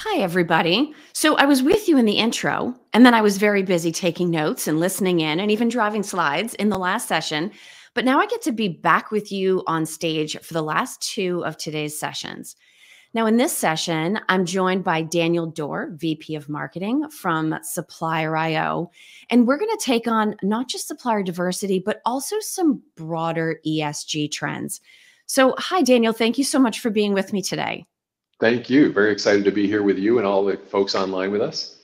Hi, everybody. So I was with you in the intro, and then I was very busy taking notes and listening in and even driving slides in the last session. But now I get to be back with you on stage for the last two of today's sessions. Now, in this session, I'm joined by Daniel Dorr, VP of Marketing from Supplier IO. And we're going to take on not just supplier diversity, but also some broader ESG trends. So, hi, Daniel. Thank you so much for being with me today. Thank you. Very excited to be here with you and all the folks online with us.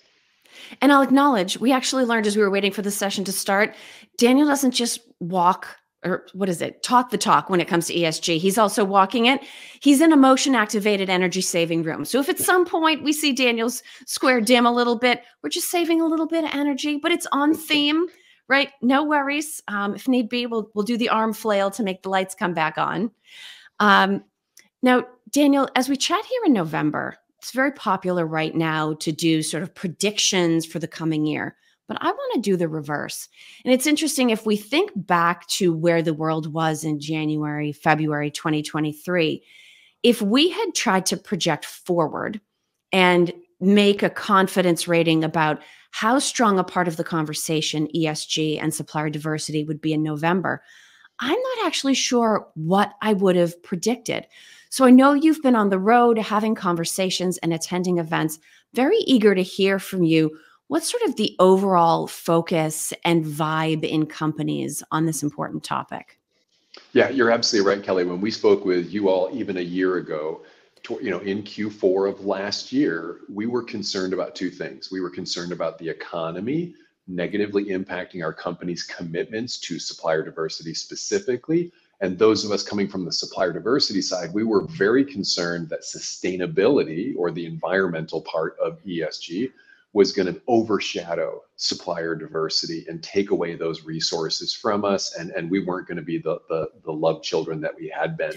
And I'll acknowledge, we actually learned as we were waiting for the session to start, Daniel doesn't just talk the talk when it comes to ESG. He's also walking it. He's in a motion activated energy saving room. So if at some point we see Daniel's square dim a little bit, we're just saving a little bit of energy, but it's on theme, right? No worries. If need be, we'll do the arm flail to make the lights come back on. Now, Daniel, as we chat here in November, it's very popular right now to do sort of predictions for the coming year, but I want to do the reverse. And it's interesting if we think back to where the world was in January, February 2023, if we had tried to project forward and make a confidence rating about how strong a part of the conversation ESG and supplier diversity would be in November, I'm not actually sure what I would have predicted. So I know you've been on the road having conversations and attending events, very eager to hear from you. What's sort of the overall focus and vibe in companies on this important topic? Yeah, you're absolutely right, Kelly. When we spoke with you all even a year ago, in Q4 of last year, we were concerned about two things. We were concerned about the economy negatively impacting our company's commitments to supplier diversity specifically. And those of us coming from the supplier diversity side, we were very concerned that sustainability, or the environmental part of ESG, was going to overshadow supplier diversity and take away those resources from us. And we weren't going to be the love children that we had been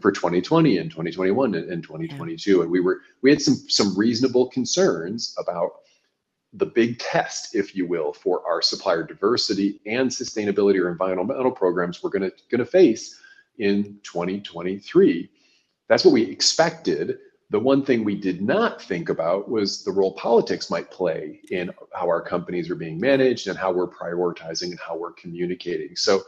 for 2020 and 2021 and 2022. Yeah. And we had some reasonable concerns about the big test, if you will, for our supplier diversity and sustainability or environmental programs we're going to face in 2023. That's what we expected. The one thing we did not think about was the role politics might play in how our companies are being managed and how we're prioritizing and how we're communicating. So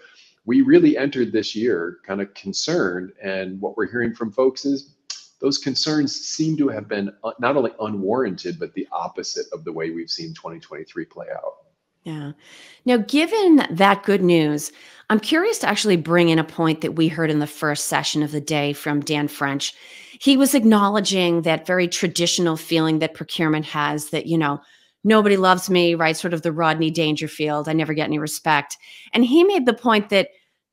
we really entered this year kind of concerned, and what we're hearing from folks is those concerns seem to have been not only unwarranted, but the opposite of the way we've seen 2023 play out. Yeah. Now, given that good news, I'm curious to actually bring in a point that we heard in the first session of the day from Dan French. He was acknowledging that very traditional feeling that procurement has that, nobody loves me, right? Sort of the Rodney Dangerfield, I never get any respect. And he made the point that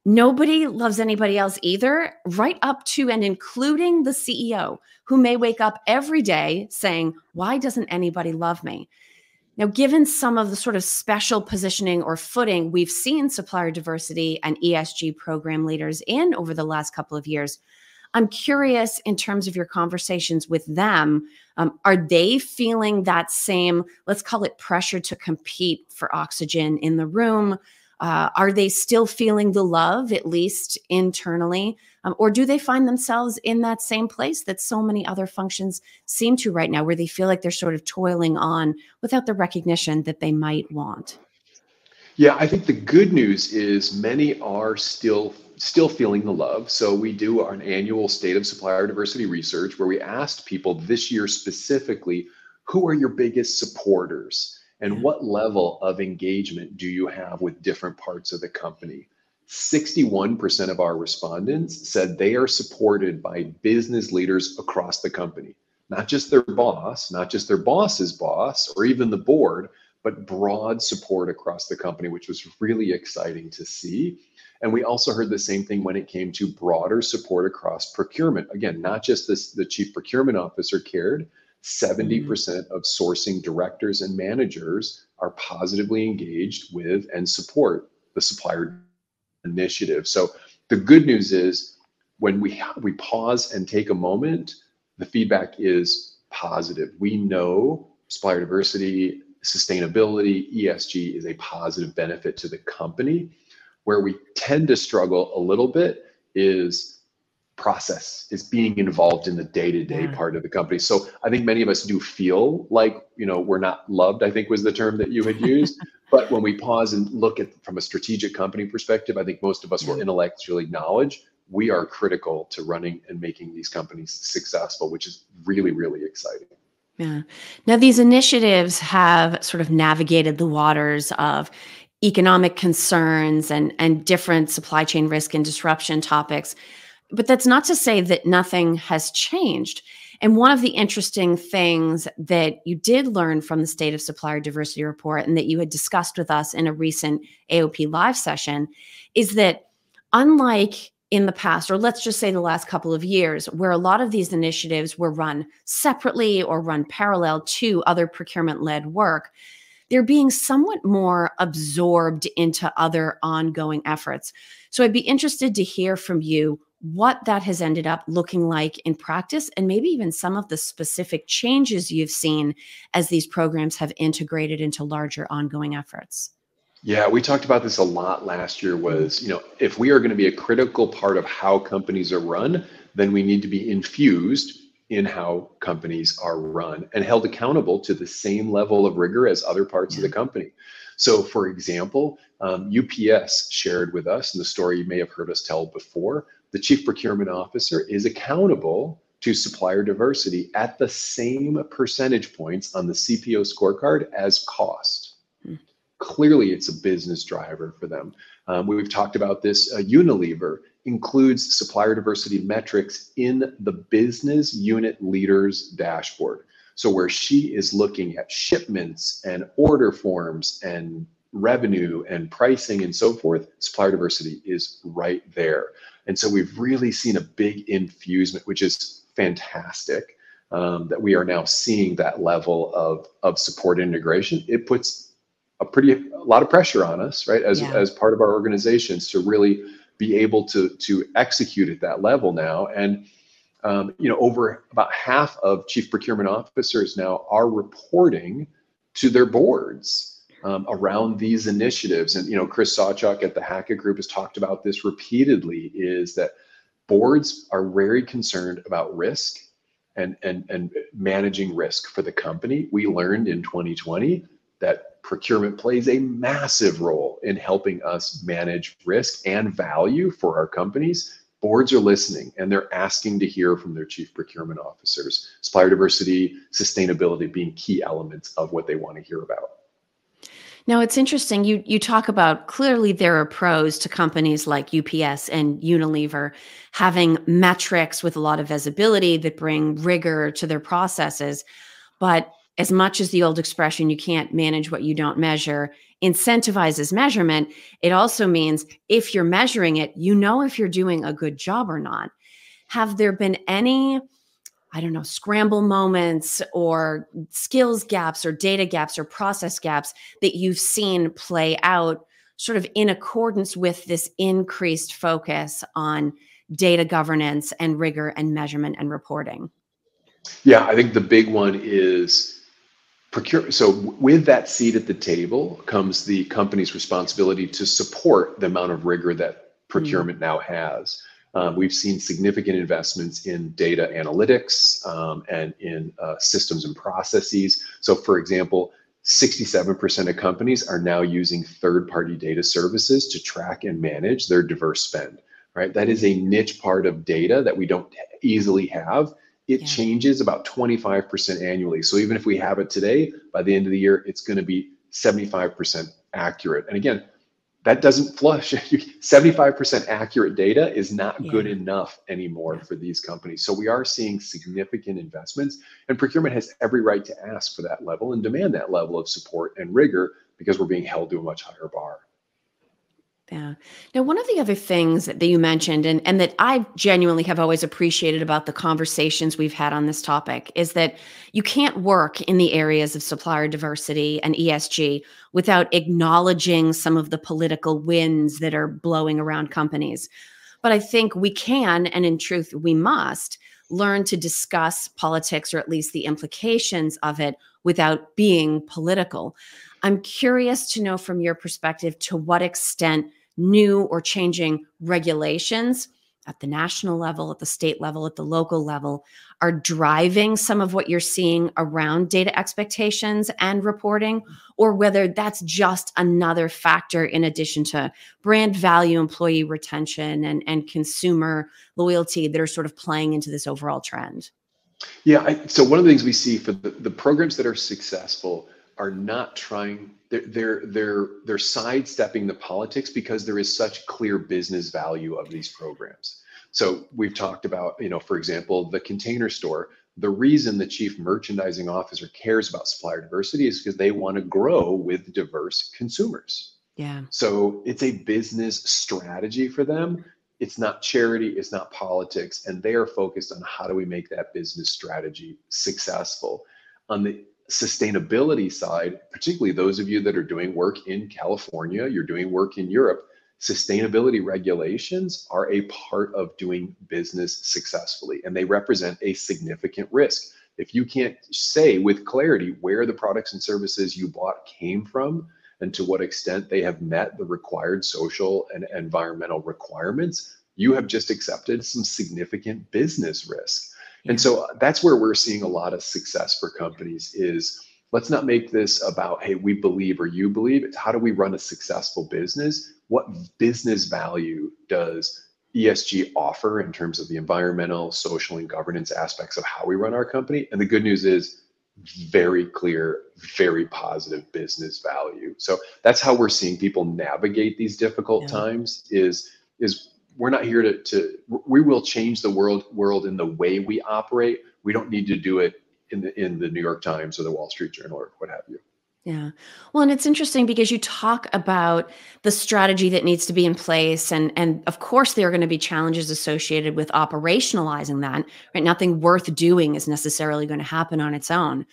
nobody loves anybody else either, right up to and including the CEO, who may wake up every day saying, why doesn't anybody love me? Now, given some of the sort of special positioning or footing we've seen supplier diversity and ESG program leaders in over the last couple of years, I'm curious in terms of your conversations with them, are they feeling that same, let's call it pressure to compete for oxygen in the room? Are they still feeling the love, at least internally? Or do they find themselves in that same place that so many other functions seem to right now, where they feel like they're sort of toiling on without the recognition that they might want? Yeah, I think the good news is many are still feeling the love. So we do an annual State of Supplier Diversity research where we asked people this year specifically, who are your biggest supporters? And what level of engagement do you have with different parts of the company? 61% of our respondents said they are supported by business leaders across the company, not just their boss, not just their boss's boss, or even the board, but broad support across the company, which was really exciting to see. And we also heard the same thing when it came to broader support across procurement. Again, not just the chief procurement officer cared. 70% of sourcing directors and managers are positively engaged with and support the supplier initiative. So the good news is when we pause and take a moment, the feedback is positive. We know supplier diversity, sustainability, ESG is a positive benefit to the company. Where we tend to struggle a little bit is process, is being involved in the day-to-day part of the company. So I think many of us do feel like, we're not loved, I think was the term that you had used. But when we pause and look at from a strategic company perspective, I think most of us will intellectually acknowledge we are critical to running and making these companies successful, which is really, really exciting. Yeah. Now, these initiatives have sort of navigated the waters of economic concerns and different supply chain risk and disruption topics. But that's not to say that nothing has changed. And one of the interesting things that you did learn from the State of Supplier Diversity Report and that you had discussed with us in a recent AOP Live session is that unlike in the past, or let's just say the last couple of years, where a lot of these initiatives were run separately or run parallel to other procurement-led work, they're being somewhat more absorbed into other ongoing efforts. So I'd be interested to hear from you what that has ended up looking like in practice, and maybe even some of the specific changes you've seen as these programs have integrated into larger ongoing efforts. Yeah, we talked about this a lot last year was, if we are going to be a critical part of how companies are run, then we need to be infused in how companies are run and held accountable to the same level of rigor as other parts of the company. So for example, UPS shared with us, and the story you may have heard us tell before, the chief procurement officer is accountable to supplier diversity at the same percentage points on the CPO scorecard as cost. Clearly, it's a business driver for them. We've talked about this. Unilever includes supplier diversity metrics in the business unit leader's dashboard. So where she is looking at shipments and order forms and revenue and pricing and so forth, supplier diversity is right there. And so we've really seen a big infusement, which is fantastic, that we are now seeing that level of support integration. It puts a lot of pressure on us, right, as part of our organizations to really be able to execute at that level now. And over about half of chief procurement officers now are reporting to their boards around these initiatives. And Chris Sawchuk at the Hackett Group has talked about this repeatedly, is that boards are very concerned about risk and managing risk for the company. We learned in 2020 that procurement plays a massive role in helping us manage risk and value for our companies. Boards are listening and they're asking to hear from their chief procurement officers. Supplier diversity, sustainability being key elements of what they want to hear about. Now, it's interesting. You talk about clearly there are pros to companies like UPS and Unilever having metrics with a lot of visibility that bring rigor to their processes. But as much as the old expression, you can't manage what you don't measure, incentivizes measurement, it also means if you're measuring it, if you're doing a good job or not. Have there been any, scramble moments or skills gaps or data gaps or process gaps that you've seen play out sort of in accordance with this increased focus on data governance and rigor and measurement and reporting? Yeah, I think the big one is procure. So with that seat at the table comes the company's responsibility to support the amount of rigor that procurement now has. We've seen significant investments in data analytics and in systems and processes. So for example, 67% of companies are now using third-party data services to track and manage their diverse spend, right? That is a niche part of data that we don't easily have. It changes about 25% annually. So even if we have it today, by the end of the year, it's going to be 75% accurate. And again, that doesn't flush. 75% accurate data is not good enough anymore for these companies. So we are seeing significant investments, and procurement has every right to ask for that level and demand that level of support and rigor because we're being held to a much higher bar. Yeah. Now, one of the other things that you mentioned and that I genuinely have always appreciated about the conversations we've had on this topic is that you can't work in the areas of supplier diversity and ESG without acknowledging some of the political winds that are blowing around companies. But I think we can, and in truth, we must learn to discuss politics or at least the implications of it without being political. I'm curious to know from your perspective to what extent new or changing regulations at the national level, at the state level, at the local level are driving some of what you're seeing around data expectations and reporting, or whether that's just another factor in addition to brand value, employee retention, and consumer loyalty that are sort of playing into this overall trend. Yeah, so one of the things we see for the programs that are successful are not trying, they're sidestepping the politics because there is such clear business value of these programs. So we've talked about, for example, the Container Store. The reason the chief merchandising officer cares about supplier diversity is because they want to grow with diverse consumers. Yeah. So it's a business strategy for them. It's not charity, it's not politics, and they are focused on how do we make that business strategy successful. On the sustainability side, particularly those of you that are doing work in California, you're doing work in Europe, sustainability regulations are a part of doing business successfully, and they represent a significant risk. If you can't say with clarity where the products and services you bought came from, and to what extent they have met the required social and environmental requirements, you have just accepted some significant business risk. Yeah. And so that's where we're seeing a lot of success for companies is, let's not make this about, hey, we believe or you believe. It's how do we run a successful business? What business value does ESG offer in terms of the environmental, social, and governance aspects of how we run our company? And the good news is, very clear, very positive business value. So that's how we're seeing people navigate these difficult times is we're not here we will change the world in the way we operate. We don't need to do it in the New York Times or the Wall Street Journal or what have you. Yeah. Well, and it's interesting because you talk about the strategy that needs to be in place. And of course, there are going to be challenges associated with operationalizing that, right? Nothing worth doing is necessarily going to happen on its own.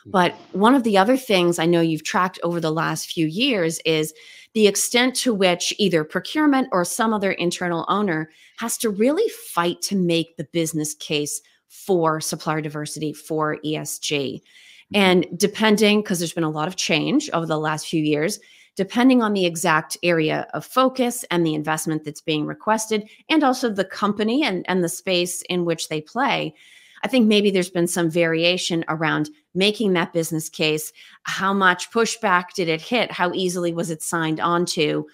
But one of the other things I know you've tracked over the last few years is the extent to which either procurement or some other internal owner has to really fight to make the business case for supplier diversity, for ESG. And depending, because there's been a lot of change over the last few years, depending on the exact area of focus and the investment that's being requested, and also the company and the space in which they play, I think maybe there's been some variation around making that business case. How much pushback did it hit? How easily was it signed onto?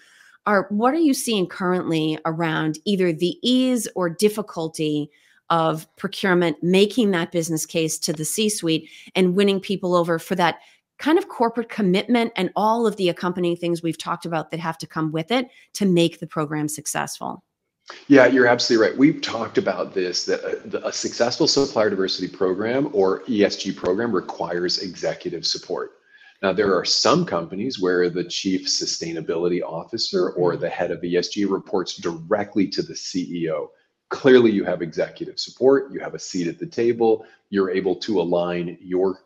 Or what are you seeing currently around either the ease or difficulty of procurement, making that business case to the C-suite and winning people over for that kind of corporate commitment and all of the accompanying things we've talked about that have to come with it to make the program successful? Yeah, you're absolutely right. We've talked about this, that a successful supplier diversity program or ESG program requires executive support. Now, there are some companies where the chief sustainability officer or the head of ESG reports directly to the CEO. Clearly, you have executive support, you have a seat at the table, you're able to align your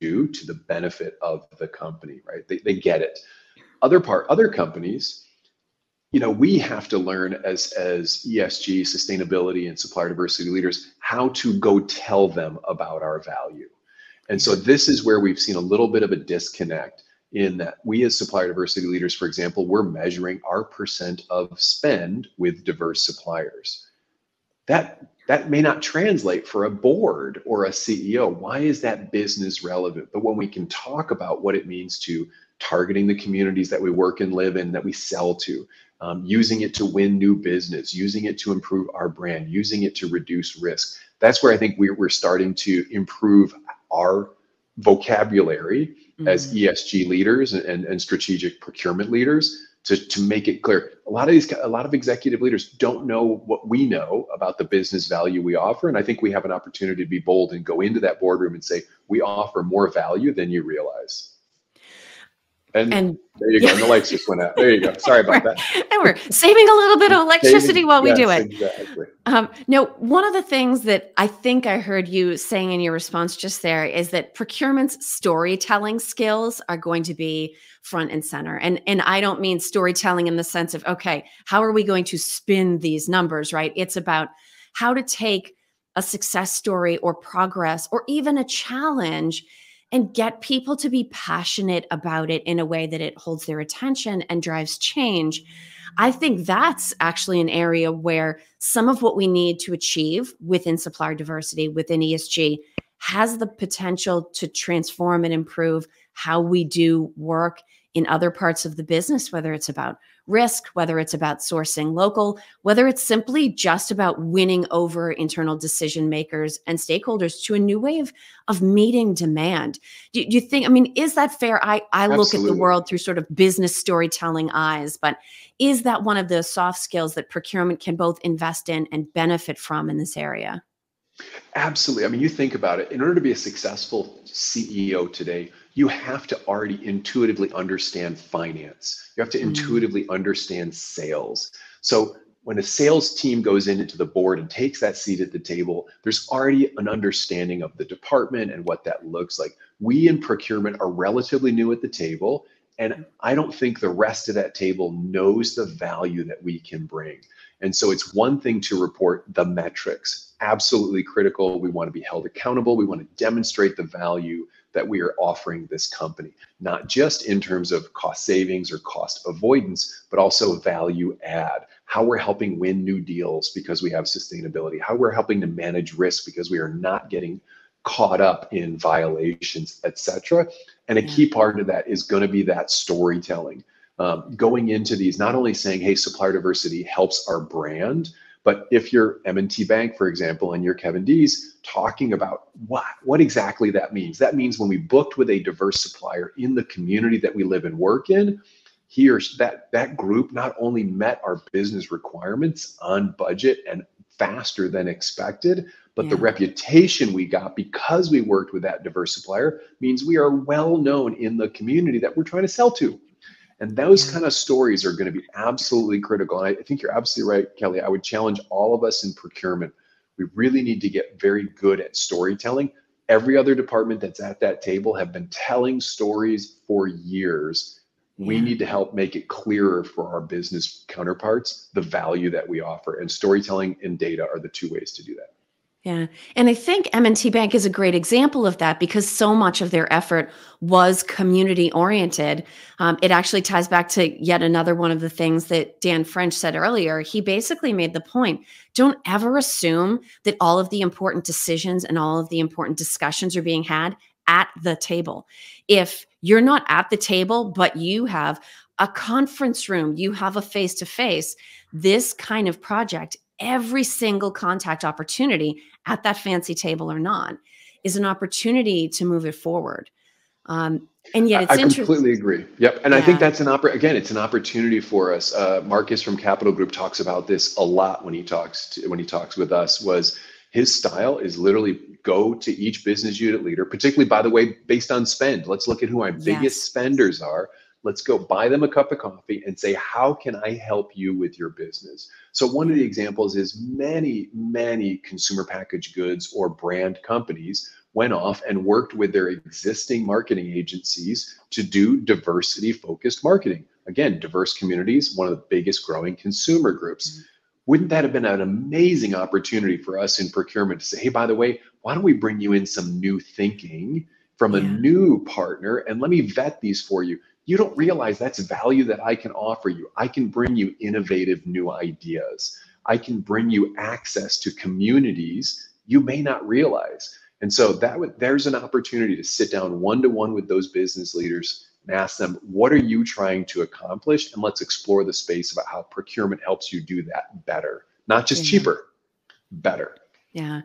view to the benefit of the company, right? They get it. Other companies, we have to learn as ESG, sustainability, and supplier diversity leaders how to go tell them about our value. And so this is where we've seen a little bit of a disconnect in that we as supplier diversity leaders, for example, we're measuring our % of spend with diverse suppliers. That may not translate for a board or a CEO. Why is that business relevant? But when we can talk about what it means to targeting the communities that we work and live in, that we sell to, using it to win new business, using it to improve our brand, using it to reduce risk, that's where I think we're starting to improve our vocabulary as ESG leaders and strategic procurement leaders to make it clear. A lot of executive leaders don't know what we know about the business value we offer. And I think we have an opportunity to be bold and go into that boardroom and say, we offer more value than you realize. And there you go. And the lights just went out. There you go. Sorry about that. And we're saving a little bit of electricity while we do it. Exactly. Now, one of the things that I think I heard you saying in your response just there is that procurement's storytelling skills are going to be front and center. And I don't mean storytelling in the sense of, okay, how are we going to spin these numbers, right? It's about how to take a success story or progress or even a challenge and get people to be passionate about it in a way that it holds their attention and drives change. I think that's actually an area where some of what we need to achieve within supplier diversity, within ESG, has the potential to transform and improve how we do work in other parts of the business, whether it's about risk, whether it's about sourcing local, whether it's simply just about winning over internal decision makers and stakeholders to a new way of meeting demand. Do you think, I mean, is that fair? I look at the Absolutely. world through sort of business storytelling eyes, but is that one of the soft skills that procurement can both invest in and benefit from in this area? Absolutely. I mean, you think about it, in order to be a successful CEO today, you have to already intuitively understand finance. You have to Mm, intuitively understand sales. So when a sales team goes into the board and takes that seat at the table, there's already an understanding of the department and what that looks like. We in procurement are relatively new at the table, and I don't think the rest of that table knows the value that we can bring. And so it's one thing to report the metrics, absolutely critical. We want to be held accountable. We want to demonstrate the value that we are offering this company, not just in terms of cost savings or cost avoidance, but also value add, how we're helping win new deals because we have sustainability, how we're helping to manage risk because we are not getting caught up in violations, et cetera. And a yeah, key part of that is going to be that storytelling. Going into these, not only saying, hey, supplier diversity helps our brand, but if you're M&T Bank, for example, and you're Kevin Dees, talking about what exactly that means. That means when we booked with a diverse supplier in the community that we live and work in, here that group not only met our business requirements on budget and faster than expected, but the yeah, reputation we got because we worked with that diverse supplier means we are well known in the community that we're trying to sell to. And those yeah, kind of stories are going to be absolutely critical. And I think you're absolutely right, Kelly. I would challenge all of us in procurement. We really need to get very good at storytelling. Every other department that's at that table have been telling stories for years. We yeah. need to help make it clearer for our business counterparts the value that we offer. And storytelling and data are the two ways to do that. Yeah. And I think M&T Bank is a great example of that because so much of their effort was community oriented. It actually ties back to yet another one of the things that Dan French said earlier. He basically made the point, don't ever assume that all of the important decisions and all of the important discussions are being had at the table. If you're not at the table, but you have a conference room, you have a face-to-face, this kind of project, every single contact opportunity at that fancy table or not, is an opportunity to move it forward. And yet I it's interesting. completely agree. Yep. And I think Yeah. that's again, it's an opportunity for us. Marcus from Capital Group talks about this a lot when he talks with us. Was his style is literally go to each business unit leader, particularly, by the way, based on spend. Let's look at who our biggest Yes. spenders are. Let's go buy them a cup of coffee and say, how can I help you with your business? So one of Yeah. the examples is many consumer packaged goods or brand companies went off and worked with their existing marketing agencies to do diversity focused marketing. Again, diverse communities, one of the biggest growing consumer groups. Wouldn't that have been an amazing opportunity for us in procurement to say, hey, by the way, why don't we bring you in some new thinking from a Yeah. new partner and let me vet these for you? You don't realize that's value that I can offer you. I can bring you innovative new ideas. I can bring you access to communities you may not realize. And so there's an opportunity to sit down one-to-one with those business leaders and ask them, what are you trying to accomplish? And let's explore the space about how procurement helps you do that better, not just Yeah. cheaper, better. Yeah.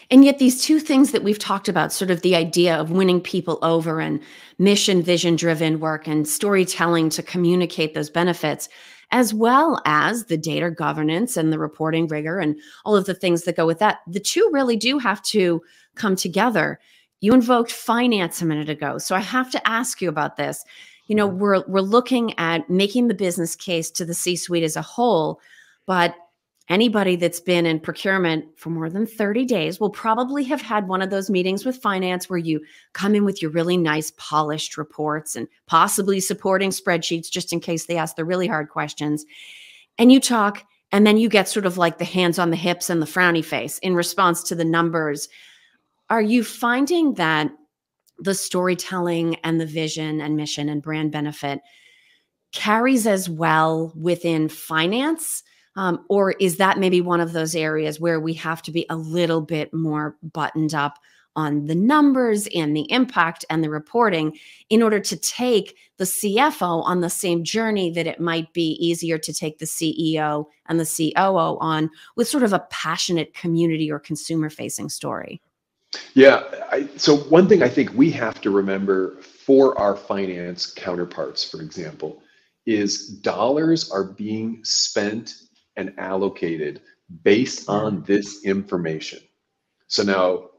And yet these two things that we've talked about, sort of the idea of winning people over and mission, vision driven work and storytelling to communicate those benefits, as well as the data governance and the reporting rigor and all of the things that go with that, the two really do have to come together. You invoked finance a minute ago. So I have to ask you about this. You know, we're looking at making the business case to the C-suite as a whole, but anybody that's been in procurement for more than 30 days will probably have had one of those meetings with finance where you come in with your really nice polished reports and possibly supporting spreadsheets just in case they ask the really hard questions. And you talk, and then you get sort of like the hands on the hips and the frowny face in response to the numbers. Are you finding that the storytelling and the vision and mission and brand benefit carries as well within finance? Or is that maybe one of those areas where we have to be a little bit more buttoned up on the numbers and the impact and the reporting in order to take the CFO on the same journey that it might be easier to take the CEO and the COO on with sort of a passionate community or consumer facing story? Yeah. So one thing I think we have to remember for our finance counterparts, for example, is dollars are being spent and allocated based Yeah. on this information. So now,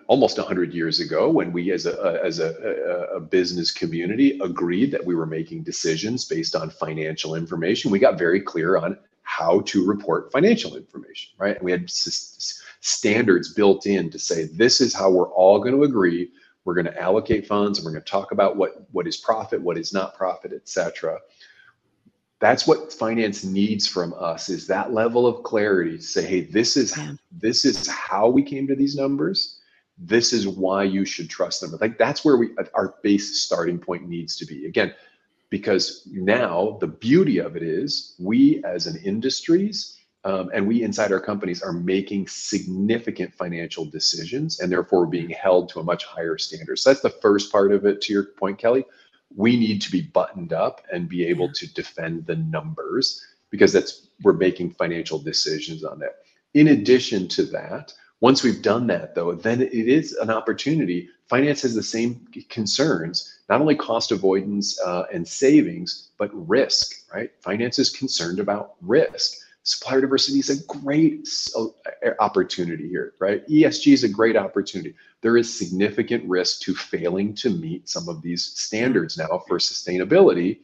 almost 100 years ago, when we as a business community agreed that we were making decisions based on financial information, we got very clear on how to report financial information, right? And we had standards built in to say, this is how we're all going to agree. We're going to allocate funds, and we're going to talk about what is profit, what is not profit, et cetera. That's what finance needs from us, is that level of clarity to say, hey, this is how we came to these numbers. This is why you should trust them. Like, that's where our base starting point needs to be. Again, because now the beauty of it is we as an industries and we inside our companies are making significant financial decisions, and therefore we're being held to a much higher standard. So that's the first part of it. To your point, Kelly, we need to be buttoned up and be able to defend the numbers, because we're making financial decisions on that. In addition to that, once we've done that, though, then it is an opportunity. Finance has the same concerns, not only cost avoidance and savings, but risk, right? Finance is concerned about risk. Supplier diversity is a great opportunity here, right? ESG is a great opportunity. There is significant risk to failing to meet some of these standards now for sustainability.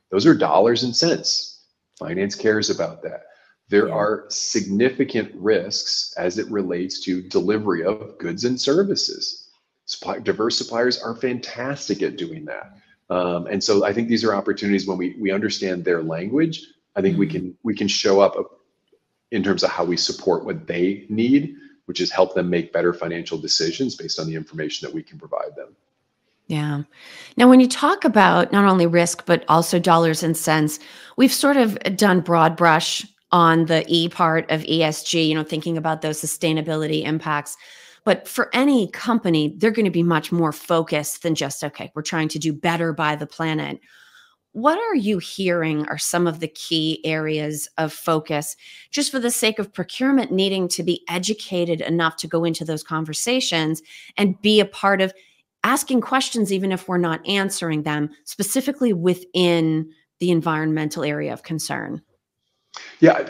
Those are dollars and cents. Finance cares about that. There are significant risks as it relates to delivery of goods and services. Diverse suppliers are fantastic at doing that. And so I think these are opportunities when we understand their language. I think we can show up in terms of how we support what they need, which is help them make better financial decisions based on the information that we can provide them. Yeah. Now, when you talk about not only risk, but also dollars and cents, we've sort of done broad brush on the E part of ESG, thinking about those sustainability impacts. But for any company, they're going to be much more focused than just, okay, we're trying to do better by the planet. What are you hearing are some of the key areas of focus, just for the sake of procurement needing to be educated enough to go into those conversations and be a part of asking questions, even if we're not answering them, specifically within the environmental area of concern? Yeah,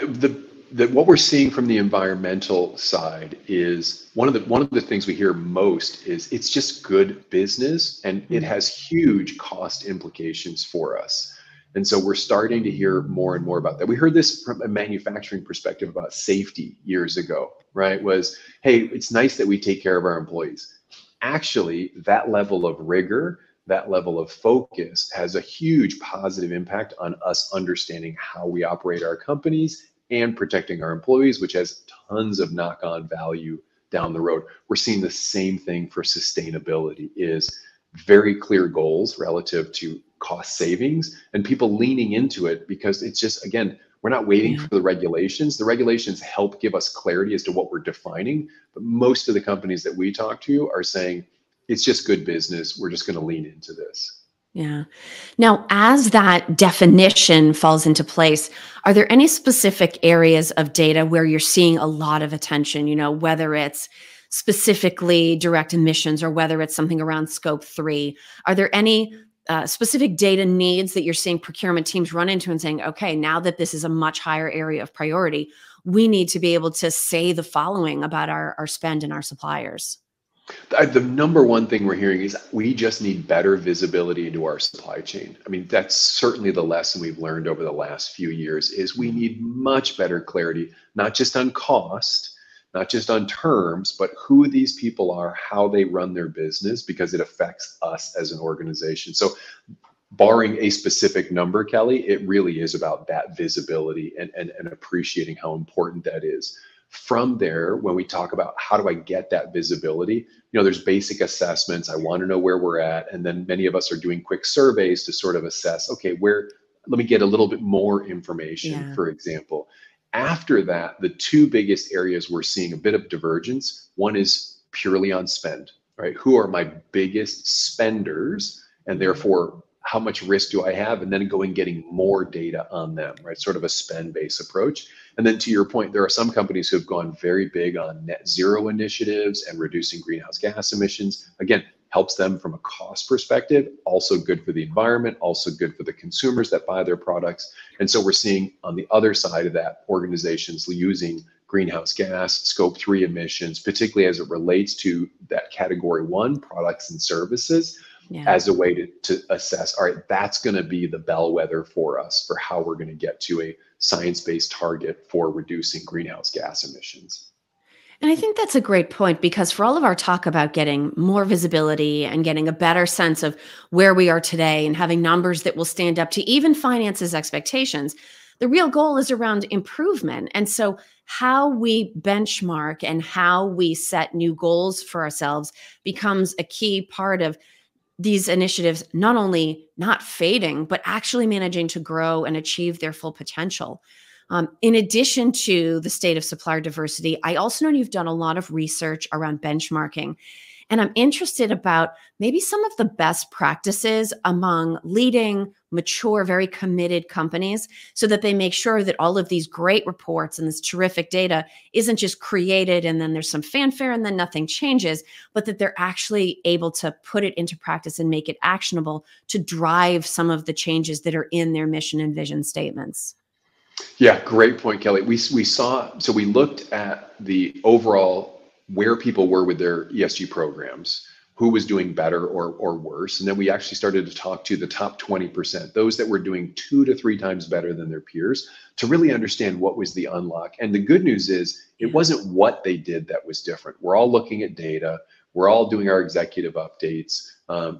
what we're seeing from the environmental side is one of the things we hear most is it's just good business, and it has huge cost implications for us. And so we're starting to hear more and more about that. We heard this from a manufacturing perspective about safety years ago, right? Was, hey, it's nice that we take care of our employees. Actually, that level of rigor, that level of focus has a huge positive impact on us understanding how we operate our companies and protecting our employees, which has tons of knock-on value down the road. We're seeing the same thing for sustainability, is very clear goals relative to cost savings and people leaning into it, because it's just, again, we're not waiting for the regulations. The regulations help give us clarity as to what we're defining, but most of the companies that we talk to are saying, it's just good business. We're just going to lean into this. Yeah. Now, as that definition falls into place, are there any specific areas of data where you're seeing a lot of attention, whether it's specifically direct emissions or whether it's something around scope 3? Are there any specific data needs that you're seeing procurement teams run into and saying, okay, now that this is a much higher area of priority, we need to be able to say the following about our spend and our suppliers? The number one thing we're hearing is we just need better visibility into our supply chain. I mean, that's certainly the lesson we've learned over the last few years, is we need much better clarity, not just on cost, not just on terms, but who these people are, how they run their business, because it affects us as an organization. So barring a specific number, Kelly, it really is about that visibility and appreciating how important that is. From there, when we talk about how do I get that visibility, there's basic assessments. I want to know where we're at. And then many of us are doing quick surveys to sort of assess, okay, where let me get a little bit more information, Yeah. for example. After that, the two biggest areas we're seeing a bit of divergence. One is purely on spend, right? Who are my biggest spenders? And therefore, how much risk do I have? And then going getting more data on them, right? Sort of a spend-based approach. And then to your point, there are some companies who have gone very big on net zero initiatives and reducing greenhouse gas emissions. Again, helps them from a cost perspective, also good for the environment, also good for the consumers that buy their products. And so we're seeing on the other side of that, organizations using greenhouse gas, scope 3 emissions, particularly as it relates to that category 1 products and services, Yeah. as a way to assess, all right, that's going to be the bellwether for us for how we're going to get to a science-based target for reducing greenhouse gas emissions. And I think that's a great point, because for all of our talk about getting more visibility and getting a better sense of where we are today and having numbers that will stand up to even finance's expectations, the real goal is around improvement. And so how we benchmark and how we set new goals for ourselves becomes a key part of these initiatives, not only not fading, but actually managing to grow and achieve their full potential. In addition to the state of supplier diversity, I also know you've done a lot of research around benchmarking. And I'm interested about maybe some of the best practices among leading, mature, very committed companies, so that they make sure that all of these great reports and this terrific data isn't just created and then there's some fanfare and then nothing changes, but that they're actually able to put it into practice and make it actionable to drive some of the changes that are in their mission and vision statements. Yeah, great point, Kelly. We looked at the overall where people were with their ESG programs, who was doing better or worse. And then we actually started to talk to the top 20%, those that were doing 2 to 3 times better than their peers, to really understand what was the unlock. And the good news is it wasn't what they did that was different. We're all looking at data. We're all doing our executive updates.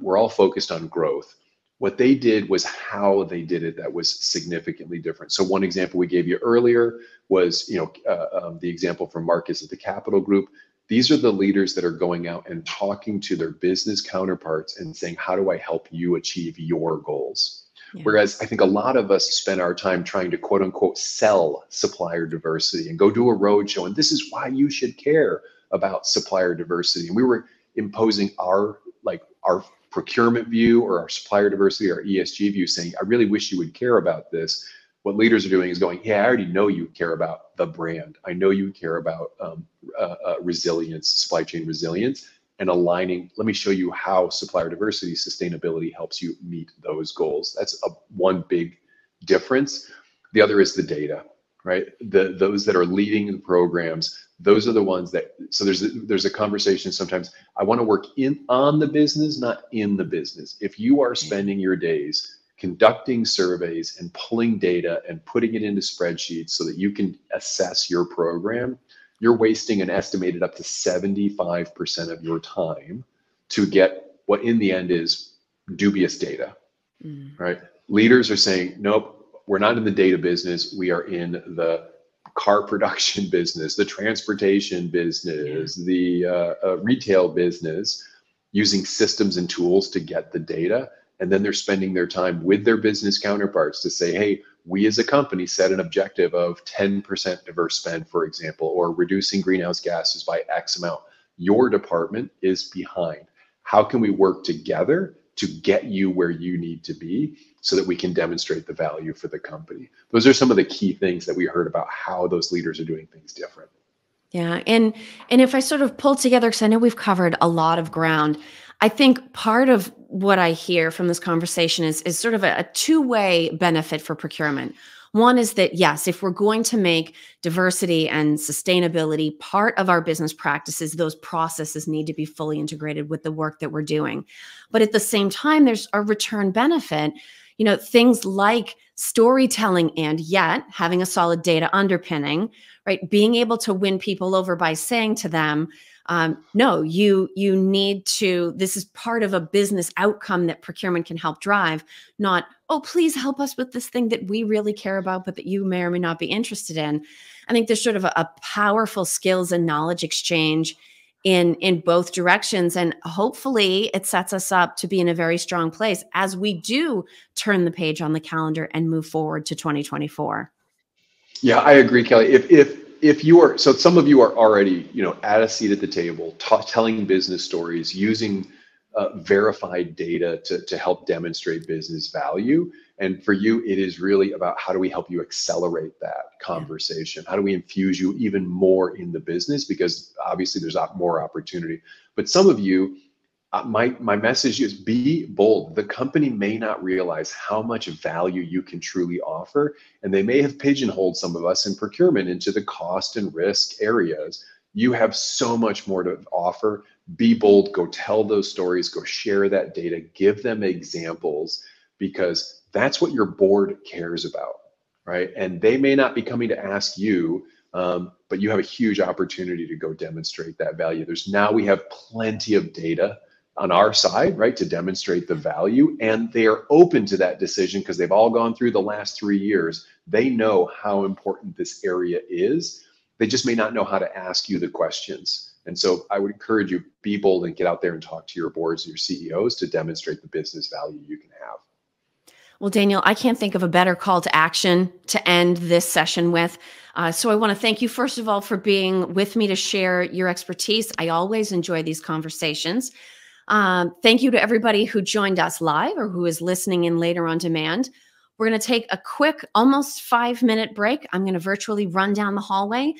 We're all focused on growth. What they did was how they did it that was significantly different. So one example we gave you earlier was, the example from Marcus at the Capital Group. These are the leaders that are going out and talking to their business counterparts and saying, how do I help you achieve your goals? Yeah. Whereas I think a lot of us spend our time trying to quote unquote sell supplier diversity and go do a roadshow. And this is why you should care about supplier diversity. And we were imposing our procurement view or our supplier diversity, our ESG view, saying, I really wish you would care about this. What leaders are doing is going, yeah, I already know you care about the brand. I know you care about resilience, supply chain resilience, and aligning. Let me show you how supplier diversity, sustainability helps you meet those goals. That's one big difference. The other is the data, right? Those that are leading the programs, those are the ones that, so there's a conversation sometimes, I want to work on the business, not in the business. If you are spending your days conducting surveys and pulling data and putting it into spreadsheets so that you can assess your program, you're wasting an estimated up to 75% of your time to get what in the end is dubious data, right? Leaders are saying, nope, we're not in the data business. We are in the car production business, the transportation business, the retail business, using systems and tools to get the data. And then they're spending their time with their business counterparts to say, hey, we as a company set an objective of 10% diverse spend, for example, or reducing greenhouse gases by X amount. Your department is behind. How can we work together to get you where you need to be so that we can demonstrate the value for the company? Those are some of the key things that we heard about how those leaders are doing things different. Yeah. And if I sort of pull together, because I know we've covered a lot of ground, I think part of what I hear from this conversation is sort of a two-way benefit for procurement. One is that, yes, if we're going to make diversity and sustainability part of our business practices, those processes need to be fully integrated with the work that we're doing. But at the same time, there's a return benefit. Things like storytelling and yet having a solid data underpinning, right? Being able to win people over by saying to them, no, you need to, this is part of a business outcome that procurement can help drive, not, oh, please help us with this thing that we really care about, but that you may or may not be interested in. I think there's sort of a powerful skills and knowledge exchange in both directions. And hopefully it sets us up to be in a very strong place as we do turn the page on the calendar and move forward to 2024. Yeah, I agree, Kelly. If you are, so some of you are already, at a seat at the table, telling business stories, using verified data to help demonstrate business value. And for you, it is really about how do we help you accelerate that conversation? How do we infuse you even more in the business? Because obviously there's more opportunity. But some of you, my message is be bold. The company may not realize how much value you can truly offer, and they may have pigeonholed some of us in procurement into the cost and risk areas. You have so much more to offer. Be bold, go tell those stories, go share that data, give them examples, because that's what your board cares about, right? And they may not be coming to ask you, but you have a huge opportunity to go demonstrate that value. We have plenty of data on our side, right, to demonstrate the value, and they are open to that decision because they've all gone through the last 3 years. They know how important this area is. They just may not know how to ask you the questions. And so I would encourage you, be bold and get out there and talk to your boards and your CEOs to demonstrate the business value you can have. Well, Daniel, I can't think of a better call to action to end this session with. So I want to thank you, first of all, for being with me to share your expertise. I always enjoy these conversations. Thank you to everybody who joined us live or who is listening in later on demand. We're going to take a quick, almost 5-minute break. I'm going to virtually run down the hallway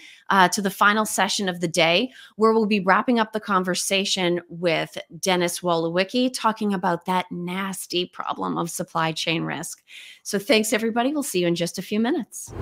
to the final session of the day, where we'll be wrapping up the conversation with Dennis Wolowicki, talking about that nasty problem of supply chain risk. So thanks, everybody. We'll see you in just a few minutes.